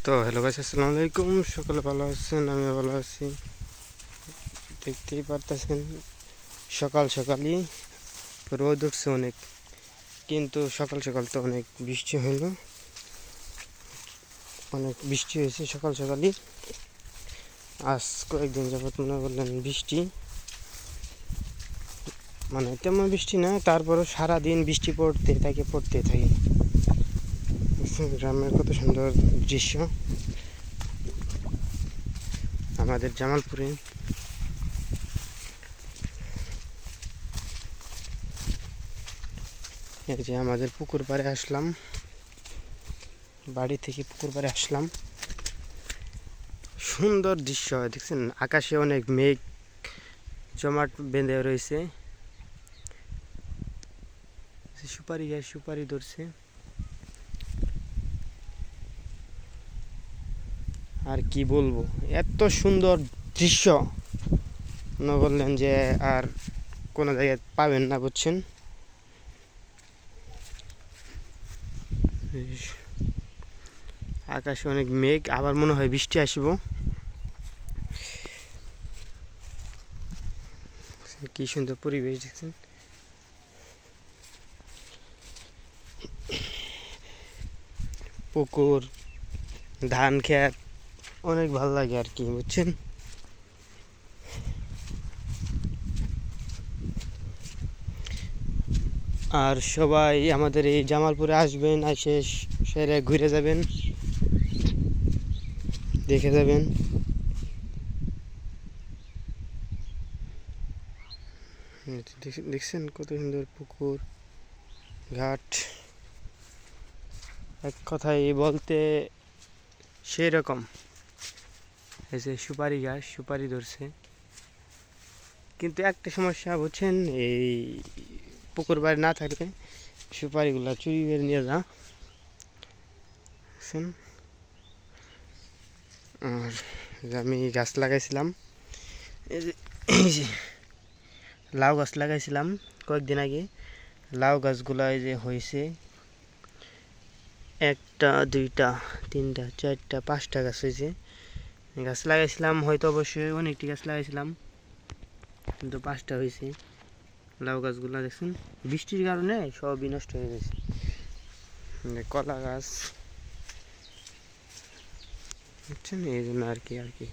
তো hello guys, আসসালামু আলাইকুম। সকলে ভালো আছেন? আমি ভালো আছি। দেখতেই পারতেছেন সকাল সকালই রোদ উঠছে অনেক, কিন্তু সকাল সকাল তো অনেক বৃষ্টি হইলো, অনেক বৃষ্টি হয়েছে সকাল সকালই। আজ কয়েকদিন যাবত মনে করলেন বৃষ্টি, মানে তেমন বৃষ্টি না, তারপরও সারাদিন বৃষ্টি পড়তে থাকে। গ্রামের কত সুন্দর দৃশ্য আমাদের জামালপুরে। এই যে আমাদের পুকুর পাড়ে আসলাম, বাড়ি থেকে পুকুর পাড়ে আসলাম। সুন্দর দৃশ্য দেখছেন, আকাশে অনেক মেঘ জমাট বেঁধে রয়েছে। সুপারি গাছ সুপারি ধরছে। আর কি বলবো, এত সুন্দর দৃশ্য মনে করলেন যে আর কোনো জায়গায় পাবেন না, বুঝছেন। আকাশে অনেক মেঘ, আবার মনে হয় বৃষ্টি আসব। কি সুন্দর পরিবেশ দেখছেন। পুকুর, ধান ক্ষেত, অনেক ভালো লাগে আর কি, বুঝছেন। আর সবাই আমাদের এই জামালপুরে আসবেন, এসে সেরে ঘুরে যাবেন, দেখে যাবেন। দেখছেন কত সুন্দর পুকুর ঘাট, এক কথায় বলতে সেই রকম। এই যে সুপারি গাছ সুপারি ধরছে, কিন্তু একটা সমস্যা বুঝছেন, এই পুকুর বাড়ি না থাকলে সুপারিগুলা চুরি করে নিয়ে যা বুঝছেন। আর আমি গাছ লাগাইছিলাম, এই যে লাউ গাছ লাগাইছিলাম কয়েকদিন আগে। লাউ গাছগুলো এই যে হয়েছে, একটা দুইটা তিনটা চারটা পাঁচটা গাছ হয়েছে। গাছ লাগাইছিলাম, হয়তো অবশ্যই অনেকটি গাছ লাগাইছিলাম, কিন্তু পাঁচটা হয়েছে। লাউ গাছগুলো দেখছেন বৃষ্টির কারণে সবই নষ্ট হয়ে গেছে। কলা গাছ বুঝছেন, এই জন্য আর কি।